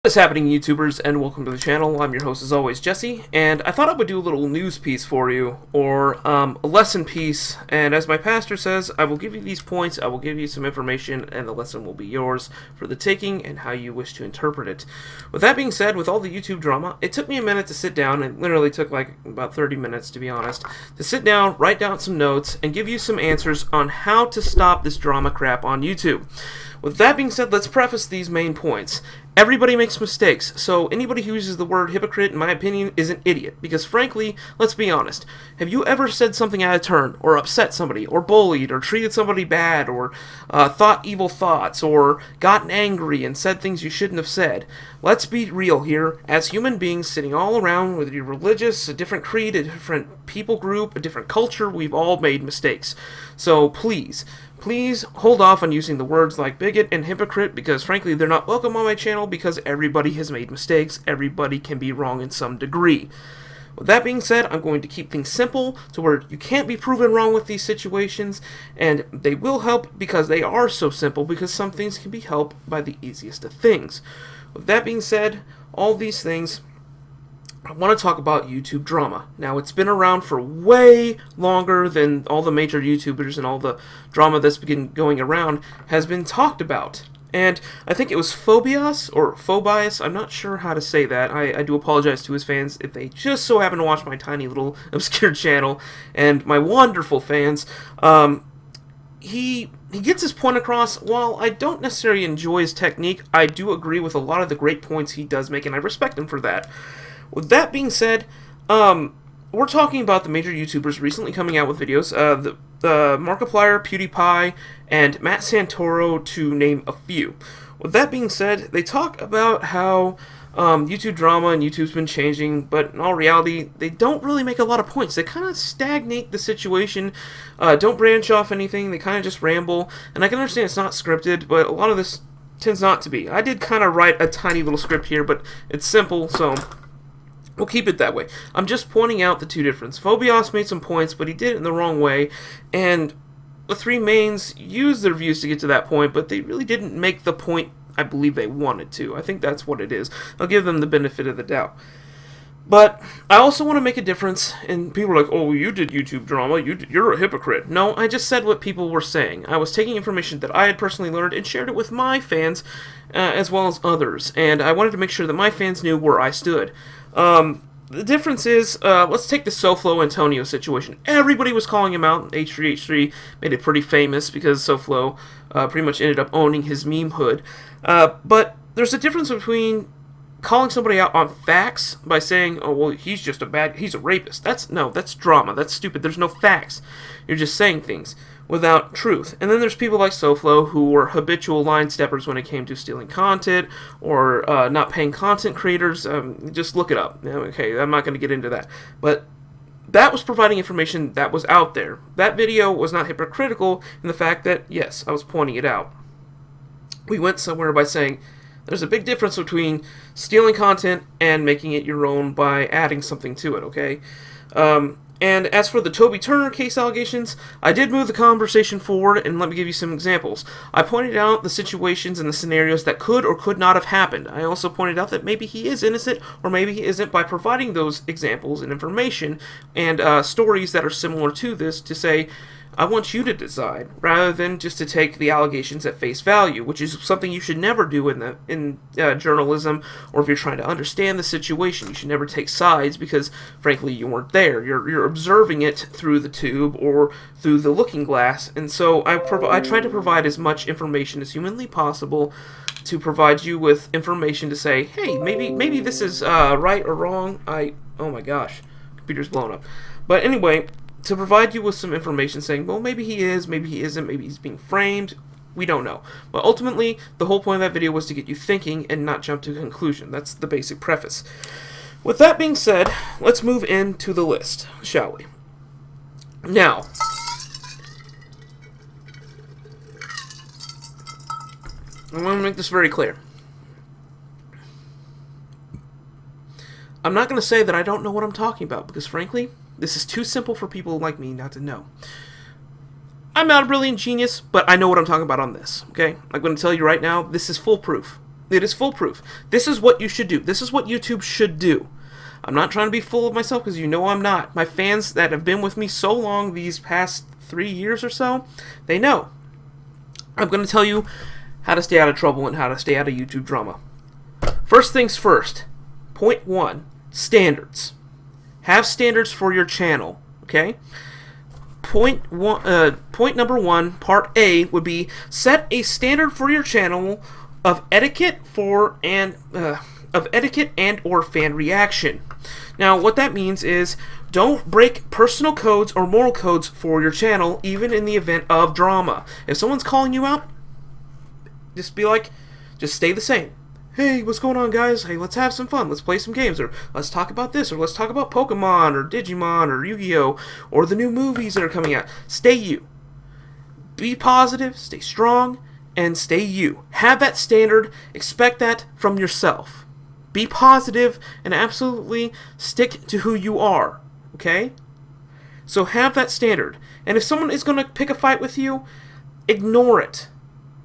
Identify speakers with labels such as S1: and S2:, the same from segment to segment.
S1: What is happening, YouTubers, and welcome to the channel. I'm your host, as always, Jesse, and I thought I would do a little news piece for you, or a lesson piece, and as my pastor says, I will give you these points, I will give you some information, and the lesson will be yours for the taking and how you wish to interpret it. With that being said, with all the YouTube drama, it took me a minute to sit down, it literally took like about 30 minutes to be honest, to sit down, write down some notes, and give you some answers on how to stop this drama crap on YouTube. With that being said, let's preface these main points. Everybody makes mistakes, so anybody who uses the word hypocrite, in my opinion, is an idiot. Because frankly, let's be honest, have you ever said something out of turn, or upset somebody, or bullied, or treated somebody bad, or thought evil thoughts, or gotten angry and said things you shouldn't have said? Let's be real here. As human beings sitting all around, whether you're religious, a different creed, a different people group, a different culture, we've all made mistakes. So please hold off on using the words like bigot and hypocrite because frankly they're not welcome on my channel because everybody has made mistakes, everybody can be wrong in some degree. With that being said, I'm going to keep things simple to where you can't be proven wrong with these situations, and they will help because they are so simple because some things can be helped by the easiest of things. With that being said, all these things, I want to talk about YouTube drama. Now, it's been around for way longer than all the major YouTubers and all the drama that's been going around has been talked about. And I think it was Phobias, or Phobias, I'm not sure how to say that. I do apologize to his fans if they just so happen to watch my tiny little obscure channel. And my wonderful fans, he gets his point across. While I don't necessarily enjoy his technique, I do agree with a lot of the great points he does make, and I respect him for that. With that being said, we're talking about the major YouTubers recently coming out with videos. The Markiplier, PewDiePie, and Matt Santoro, to name a few. With that being said, they talk about how YouTube drama and YouTube's been changing, but in all reality, they don't really make a lot of points. They kind of stagnate the situation, don't branch off anything, they kind of just ramble, and I can understand it's not scripted, but a lot of this tends not to be. I did kind of write a tiny little script here, but it's simple, so we'll keep it that way. I'm just pointing out the two differences. Phobias made some points, but he did it in the wrong way, and the three mains used their views to get to that point, but they really didn't make the point I believe they wanted to. I think that's what it is. I'll give them the benefit of the doubt. But I also want to make a difference, and people are like, oh, you did YouTube drama, you're a hypocrite. No, I just said what people were saying. I was taking information that I had personally learned and shared it with my fans, as well as others, and I wanted to make sure that my fans knew where I stood. The difference is, let's take the SoFlo Antonio situation. Everybody was calling him out. H3H3 made it pretty famous because SoFlo pretty much ended up owning his meme hood. But there's a difference between calling somebody out on facts by saying, oh, well, he's a rapist. That's drama. That's stupid. There's no facts. You're just saying things without truth. And then there's people like SoFlo who were habitual line steppers when it came to stealing content or not paying content creators. Just look it up. Okay, I'm not going to get into that. But that was providing information that was out there. That video was not hypocritical in the fact that, yes, I was pointing it out. We went somewhere by saying, there's a big difference between stealing content and making it your own by adding something to it, okay? And as for the Toby Turner case allegations, I did move the conversation forward, and let me give you some examples. I pointed out the situations and the scenarios that could or could not have happened. I also pointed out that maybe he is innocent, or maybe he isn't, by providing those examples and information and stories that are similar to this to say, I want you to decide, rather than just to take the allegations at face value, which is something you should never do in journalism, or if you're trying to understand the situation. You should never take sides because, frankly, you weren't there. You're observing it through the tube or through the looking glass, and so I try to provide as much information as humanly possible to provide you with information to say, hey, maybe this is right or wrong. Oh my gosh, computer's blown up. But anyway, to provide you with some information saying, well, maybe he is, maybe he isn't, maybe he's being framed, we don't know. But ultimately, the whole point of that video was to get you thinking and not jump to a conclusion. That's the basic preface. With that being said, let's move into the list, shall we? Now, I want to make this very clear. I'm not going to say that I don't know what I'm talking about, because frankly, this is too simple for people like me not to know. I'm not a brilliant genius, but I know what I'm talking about on this, okay? I'm going to tell you right now, this is foolproof. It is foolproof. This is what you should do. This is what YouTube should do. I'm not trying to be full of myself because you know I'm not. My fans that have been with me so long these past 3 years or so, they know. I'm going to tell you how to stay out of trouble and how to stay out of YouTube drama. First things first. Point 1. Standards. Have standards for your channel. Okay? Point number 1, part A, would be set a standard for your channel of etiquette and or fan reaction. Now, what that means is don't break personal codes or moral codes for your channel, even in the event of drama. If someone's calling you out, just stay the same. Hey, what's going on, guys? Hey, let's have some fun. Let's play some games, or let's talk about this, or let's talk about Pokemon, or Digimon, or Yu-Gi-Oh, or the new movies that are coming out. Stay you. Be positive, stay strong, and stay you. Have that standard. Expect that from yourself. Be positive and absolutely stick to who you are. Okay? So have that standard. And if someone is going to pick a fight with you, ignore it.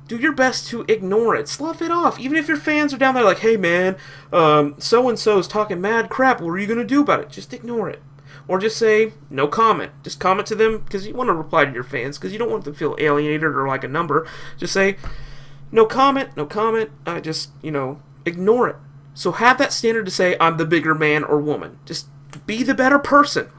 S1: Do your best to ignore it. Slough it off. Even if your fans are down there like, hey man, so-and-so is talking mad crap. What are you going to do about it? Just ignore it. Or just say, no comment. Just comment to them because you want to reply to your fans because you don't want them to feel alienated or like a number. Just say, no comment. Just, ignore it. So have that standard to say, I'm the bigger man or woman. Just be the better person.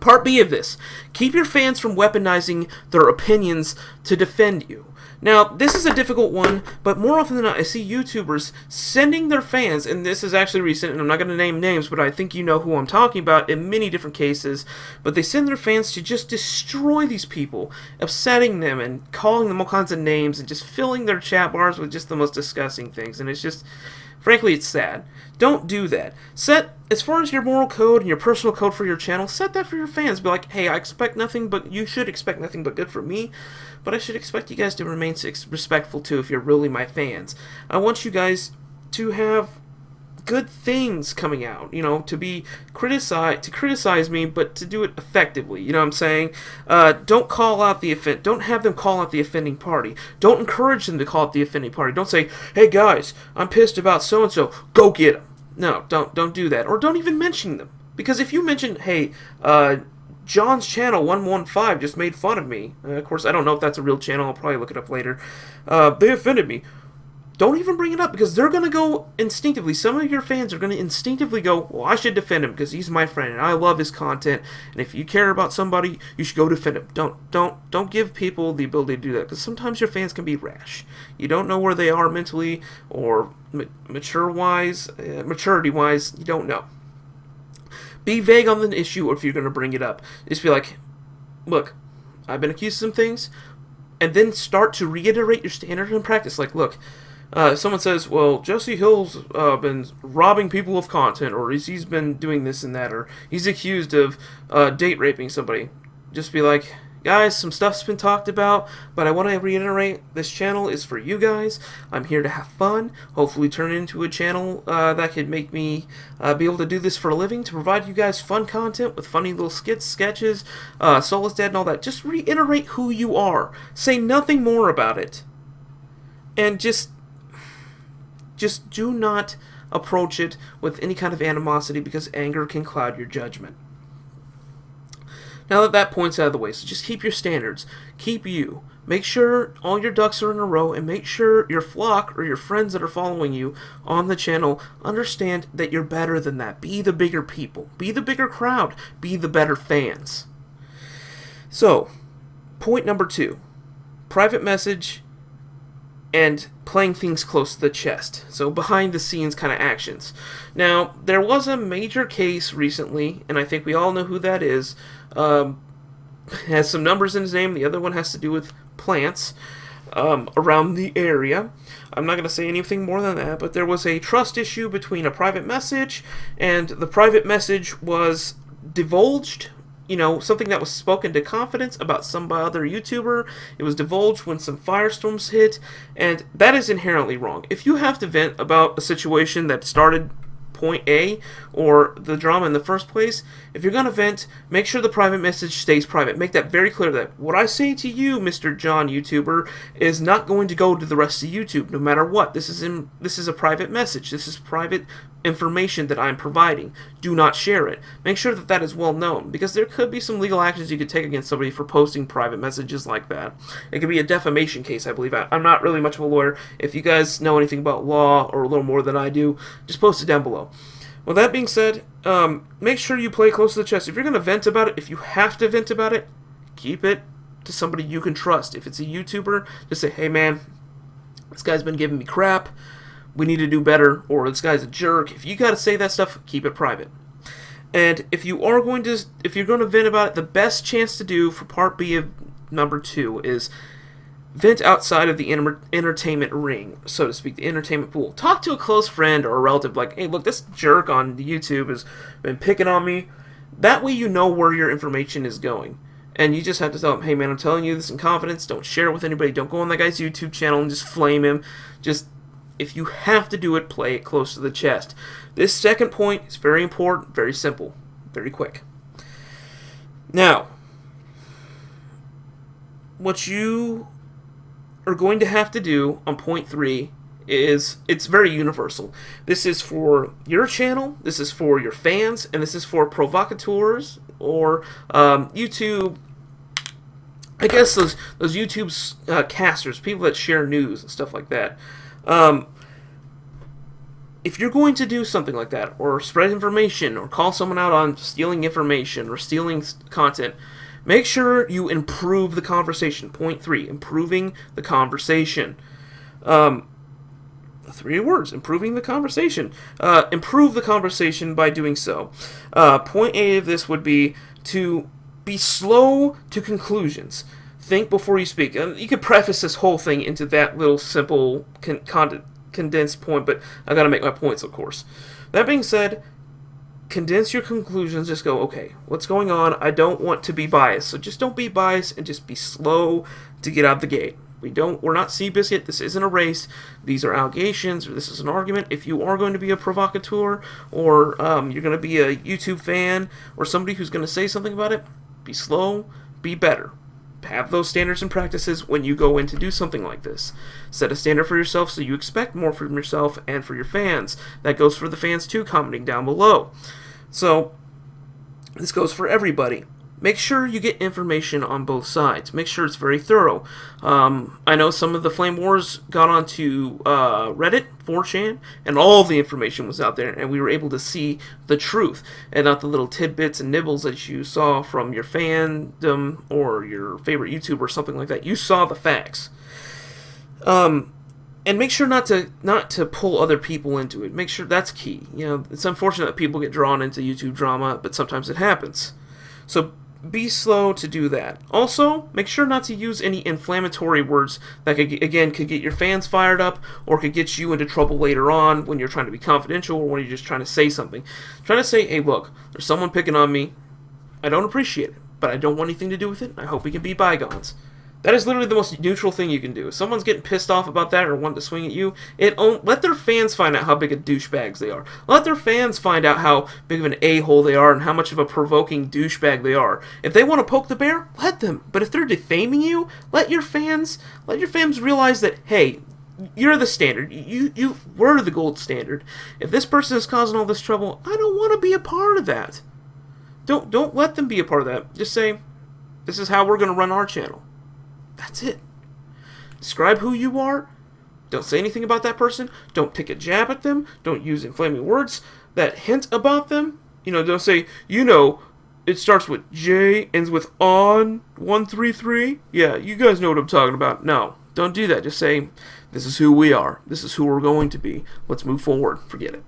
S1: Part B of this. Keep your fans from weaponizing their opinions to defend you. Now, this is a difficult one, but more often than not, I see YouTubers sending their fans, and this is actually recent, and I'm not going to name names, but I think you know who I'm talking about in many different cases, but they send their fans to just destroy these people, upsetting them and calling them all kinds of names and just filling their chat bars with just the most disgusting things, and it's just, frankly, it's sad. Don't do that. As far as your moral code and your personal code for your channel, set that for your fans. Be like, hey, you should expect nothing but good from me, but I should expect you guys to remain respectful too if you're really my fans. I want you guys to have good things coming out, to criticize me, but to do it effectively. You know what I'm saying? Don't have them call out the offending party. Don't encourage them to call out the offending party. Don't say, hey guys, I'm pissed about so-and-so, go get them. No, don't do that. Or don't even mention them. Because if you mention, hey, John's channel 115 just made fun of me. Of course, I don't know if that's a real channel. I'll probably look it up later. They offended me. Don't even bring it up because they're going to go instinctively. Some of your fans are going to instinctively go, well, I should defend him because he's my friend and I love his content. And if you care about somebody, you should go defend him. Don't give people the ability to do that because sometimes your fans can be rash. You don't know where they are mentally or maturity-wise. You don't know. Be vague on the issue, or if you're going to bring it up, just be like, look, I've been accused of some things, and then start to reiterate your standard in practice. Like, look, if someone says, well, Jesse Hill's been robbing people of content, or he's been doing this and that, or he's accused of date raping somebody, just be like, guys, some stuff's been talked about, but I want to reiterate, this channel is for you guys. I'm here to have fun, hopefully turn it into a channel that could make me be able to do this for a living, to provide you guys fun content with funny little skits, sketches, Soulless Dad and all that. Just reiterate who you are. Say nothing more about it. And just do not approach it with any kind of animosity because anger can cloud your judgment. Now that point's out of the way, so just keep your standards. Keep you. Make sure all your ducks are in a row, and make sure your flock or your friends that are following you on the channel understand that you're better than that. Be the bigger people. Be the bigger crowd. Be the better fans. So, point number 2. Private message and playing things close to the chest. So behind the scenes kind of actions. Now, there was a major case recently, and I think we all know who that is. Has some numbers in his name. The other one has to do with plants around the area. I'm not going to say anything more than that, but there was a trust issue between a private message, and the private message was divulged. Something that was spoken to confidence about some other YouTuber. It was divulged when some firestorms hit, and that is inherently wrong. If you have to vent about a situation that started point A or the drama in the first place, if you're going to vent, make sure the private message stays private. Make that very clear that what I say to you, Mr. John YouTuber, is not going to go to the rest of YouTube, no matter what. This is a private message. This is private information that I'm providing. Do not share it. Make sure that that is well known, because there could be some legal actions you could take against somebody for posting private messages like that. It could be a defamation case, I believe. I'm not really much of a lawyer. If you guys know anything about law, or a little more than I do, just post it down below. With that being said, make sure you play close to the chest. If you're going to vent about it, if you have to vent about it, keep it to somebody you can trust. If it's a YouTuber, just say, hey man, this guy's been giving me crap, we need to do better, or this guy's a jerk. If you got to say that stuff, keep it private. And if you're going to vent about it, the best chance to do for part B of number 2 is vent outside of the entertainment ring, so to speak, the entertainment pool. Talk to a close friend or a relative, like, hey, look, this jerk on YouTube has been picking on me. That way you know where your information is going. And you just have to tell them, hey man, I'm telling you this in confidence, don't share it with anybody, don't go on that guy's YouTube channel and just flame him. Just, if you have to do it, play it close to the chest. This second point is very important, very simple, very quick. Now, what you are going to have to do on point 3 is, it's very universal. This is for your channel, this is for your fans, and this is for provocateurs or YouTube, I guess those YouTube casters, people that share news and stuff like that. If you're going to do something like that, or spread information, or call someone out on stealing information, or stealing content, make sure you improve the conversation. Point 3, improving the conversation. 3 words, improving the conversation. Improve the conversation by doing so. Point A of this would be to be slow to conclusions. Think before you speak. You could preface this whole thing into that little simple condensed point, but I gotta make my points, of course. That being said, condense your conclusions. Just go, okay, what's going on? I don't want to be biased, so just don't be biased and just be slow to get out the gate. We're not Seabiscuit. This isn't a race. These are allegations, or this is an argument. If you are going to be a provocateur, or you're going to be a YouTube fan, or somebody who's going to say something about it, be slow, be better. Have those standards and practices when you go in to do something like this. Set a standard for yourself so you expect more from yourself and for your fans. That goes for the fans too, commenting down below. So, this goes for everybody. Make sure you get information on both sides. Make sure it's very thorough. I know some of the Flame Wars got onto Reddit, 4chan, and all the information was out there, and we were able to see the truth, and not the little tidbits and nibbles that you saw from your fandom or your favorite YouTuber or something like that. You saw the facts. And make sure not to pull other people into it. Make sure that's key. You know, it's unfortunate that people get drawn into YouTube drama, but sometimes it happens. So be slow to do that. Also, make sure not to use any inflammatory words that could get your fans fired up, or could get you into trouble later on when you're trying to be confidential, or when you're just trying to say something. Try to say, hey look, there's someone picking on me. I don't appreciate it, but I don't want anything to do with it. I hope we can be bygones. That is literally the most neutral thing you can do. If someone's getting pissed off about that or wanting to swing at you, let their fans find out how big of douchebags they are. Let their fans find out how big of an a-hole they are and how much of a provoking douchebag they are. If they want to poke the bear, let them. But if they're defaming you, let your fans realize that, hey, you're the standard. You were the gold standard. If this person is causing all this trouble, I don't want to be a part of that. Don't let them be a part of that. Just say, this is how we're going to run our channel. That's it. Describe who you are. Don't say anything about that person. Don't take a jab at them. Don't use inflaming words that hint about them. You know, don't say, you know, it starts with J, ends with on 133. Yeah, you guys know what I'm talking about. No, don't do that. Just say, this is who we are. This is who we're going to be. Let's move forward. Forget it.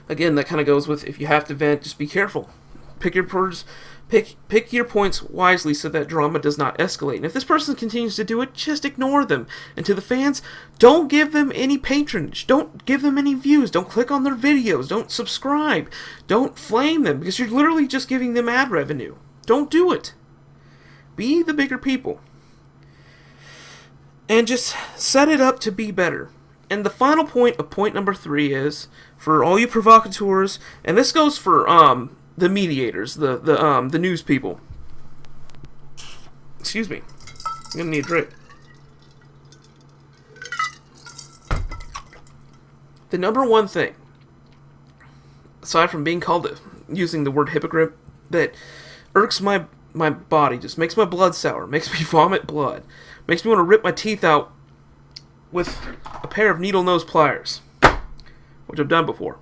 S1: Again, that kind of goes with, if you have to vent, just be careful. Pick your words. Pick your points wisely so that drama does not escalate. And if this person continues to do it, just ignore them. And to the fans, don't give them any patronage. Don't give them any views. Don't click on their videos. Don't subscribe. Don't flame them, because you're literally just giving them ad revenue. Don't do it. Be the bigger people. And just set it up to be better. And the final point of point number 3 is, for all you provocateurs, and this goes for the mediators, the news people. Excuse me. I'm gonna need a drink. The number one thing, aside from being called, using the word hypocrite, that irks my body, just makes my blood sour, makes me vomit blood, makes me want to rip my teeth out with a pair of needle-nose pliers, which I've done before.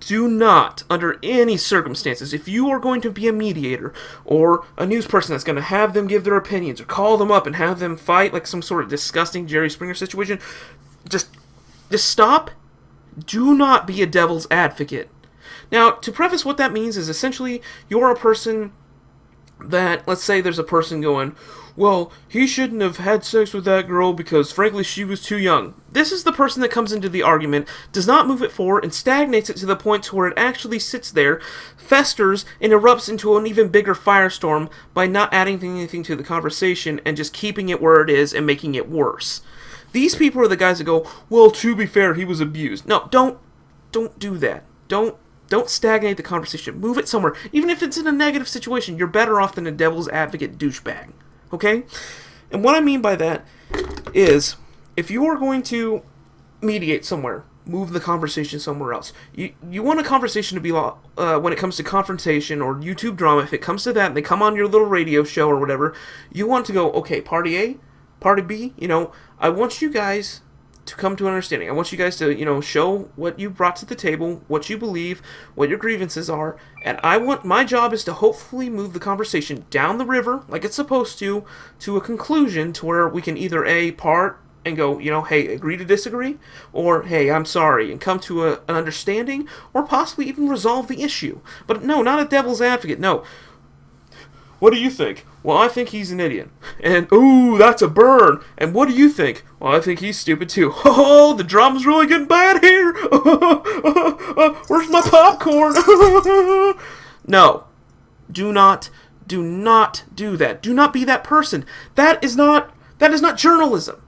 S1: Do not, under any circumstances, if you are going to be a mediator or a news person that's going to have them give their opinions or call them up and have them fight like some sort of disgusting Jerry Springer situation, just stop. Do not be a devil's advocate. Now, to preface what that means is essentially you're a person that, let's say there's a person going, well, he shouldn't have had sex with that girl because, frankly, she was too young. This is the person that comes into the argument, does not move it forward, and stagnates it to the point to where it actually sits there, festers, and erupts into an even bigger firestorm by not adding anything to the conversation and just keeping it where it is and making it worse. These people are the guys that go, well, to be fair, he was abused. No, don't do that. Don't stagnate the conversation. Move it somewhere. Even if it's in a negative situation, you're better off than a devil's advocate douchebag. Okay? And what I mean by that is, if you are going to mediate somewhere, move the conversation somewhere else. You want a conversation to be, when it comes to confrontation or YouTube drama, if it comes to that and they come on your little radio show or whatever, you want to go, okay, party A, party B, I want you guys to come to an understanding. I want you guys to, show what you brought to the table, what you believe, what your grievances are, and my job is to hopefully move the conversation down the river, like it's supposed to a conclusion to where we can either A, part and go, hey, agree to disagree, or hey, I'm sorry, and come to an understanding, or possibly even resolve the issue. But no, not a devil's advocate, no. What do you think? Well, I think he's an idiot. And, ooh, that's a burn. And what do you think? Well, I think he's stupid too. Oh, the drama's really getting bad here. Where's my popcorn? No. Do not do that. Do not be that person. That is not journalism.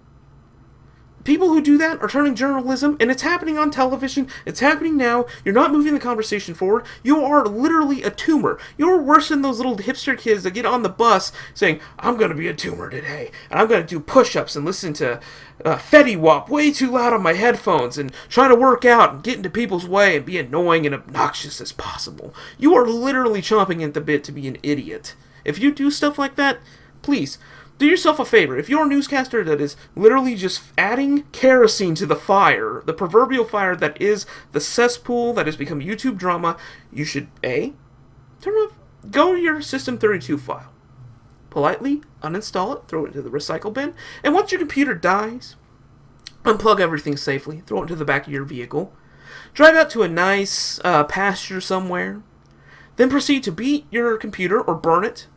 S1: People who do that are turning journalism, and it's happening on television, it's happening now, you're not moving the conversation forward, you are literally a tumor. You're worse than those little hipster kids that get on the bus saying, I'm going to be a tumor today, and I'm going to do push-ups and listen to Fetty Wap way too loud on my headphones, and try to work out and get into people's way and be annoying and obnoxious as possible. You are literally chomping at the bit to be an idiot. If you do stuff like that, please, do yourself a favor. If you're a newscaster that is literally just adding kerosene to the fire, the proverbial fire that is the cesspool that has become YouTube drama, you should A, go to your System32 file. Politely uninstall it, throw it into the recycle bin, and once your computer dies, unplug everything safely, throw it into the back of your vehicle, drive out to a nice pasture somewhere, then proceed to beat your computer or burn it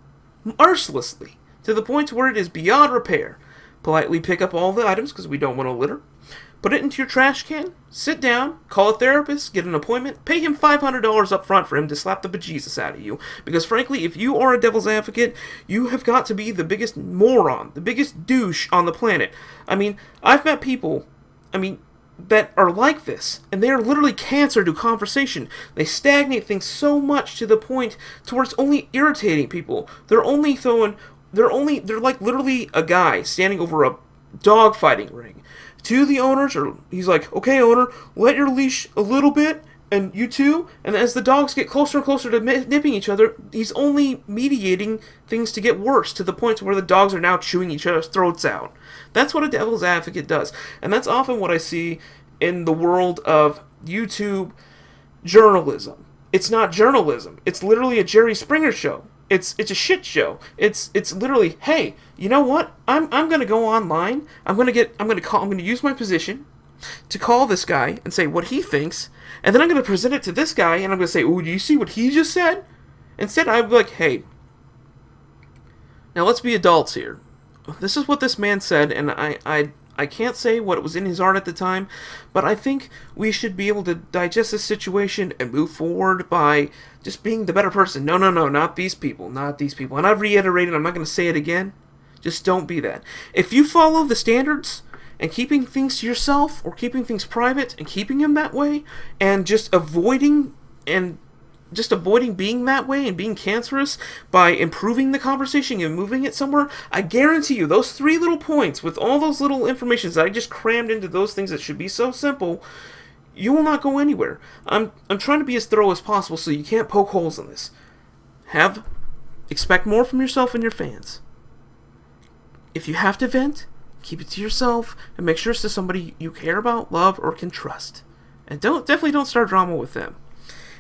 S1: mercilessly, to the point where it is beyond repair. Politely pick up all the items, because we don't want to litter. Put it into your trash can, sit down, call a therapist, get an appointment, pay him $500 up front for him to slap the bejesus out of you. Because frankly, if you are a devil's advocate, you have got to be the biggest moron, the biggest douche on the planet. I mean, I've met people, that are like this, and they are literally cancer to conversation. They stagnate things so much to the point to where it's only irritating people. They're like literally a guy standing over a dog fighting ring. To the owners, or he's like, okay, owner, let your leash a little bit, and you too. And as the dogs get closer and closer to nipping each other, he's only mediating things to get worse, to the point where the dogs are now chewing each other's throats out. That's what a devil's advocate does. And that's often what I see in the world of YouTube journalism. It's not journalism. It's literally a Jerry Springer show. It's a shit show. It's literally, hey, you know what? I'm gonna go online. I'm gonna use my position to call this guy and say what he thinks, and then I'm gonna present it to this guy and I'm gonna say, ooh, do you see what he just said? Instead, I'm like, hey, now let's be adults here. This is what this man said, and I can't say what was in his heart at the time, but I think we should be able to digest this situation and move forward by just being the better person. No, not these people, not these people. And I've reiterated, I'm not going to say it again. Just don't be that. If you follow the standards and keeping things to yourself or keeping things private and keeping them that way and just avoiding being that way and being cancerous by improving the conversation and moving it somewhere, I guarantee you those 3 little points with all those little informations that I just crammed into those things that should be so simple, you will not go anywhere. I'm trying to be as thorough as possible so you can't poke holes in this. Expect more from yourself and your fans. If you have to vent, keep it to yourself and make sure it's to somebody you care about, love, or can trust. And definitely don't start drama with them.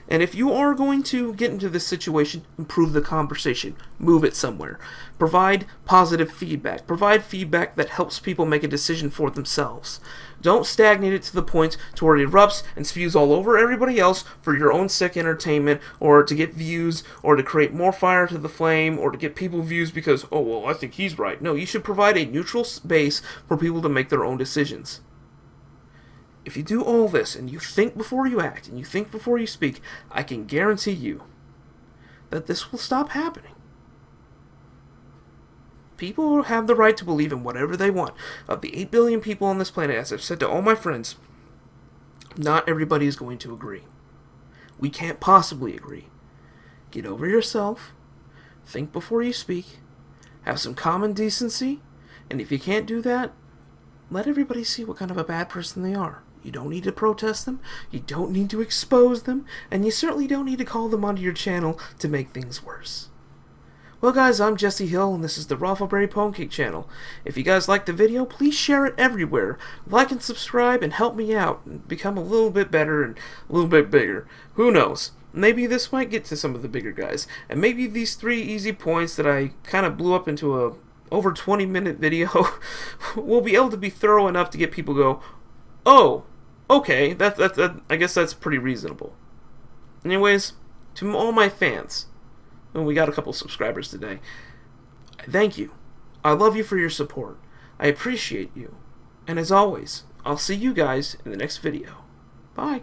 S1: And if you are going to get into this situation, improve the conversation. Move it somewhere. Provide positive feedback. Provide feedback that helps people make a decision for themselves. Don't stagnate it to the point to where it erupts and spews all over everybody else for your own sick entertainment, or to get views, or to create more fire to the flame, or to get people views because, oh, well, I think he's right. No, you should provide a neutral space for people to make their own decisions. If you do all this, and you think before you act, and you think before you speak, I can guarantee you that this will stop happening. People have the right to believe in whatever they want. Of the 8 billion people on this planet, as I've said to all my friends, not everybody is going to agree. We can't possibly agree. Get over yourself, think before you speak, have some common decency, and if you can't do that, let everybody see what kind of a bad person they are. You don't need to protest them, you don't need to expose them, and you certainly don't need to call them onto your channel to make things worse. Well guys, I'm Jesse Hill, and this is the Raffleberry Poem Cake channel. If you guys liked the video, please share it everywhere. Like and subscribe and help me out and become a little bit better and a little bit bigger. Who knows? Maybe this might get to some of the bigger guys. And maybe these 3 easy points that I kind of blew up into a over 20-minute video will be able to be thorough enough to get people to go, oh, okay, I guess that's pretty reasonable. Anyways, to all my fans, and we got a couple subscribers today, thank you. I love you for your support. I appreciate you. And as always, I'll see you guys in the next video. Bye.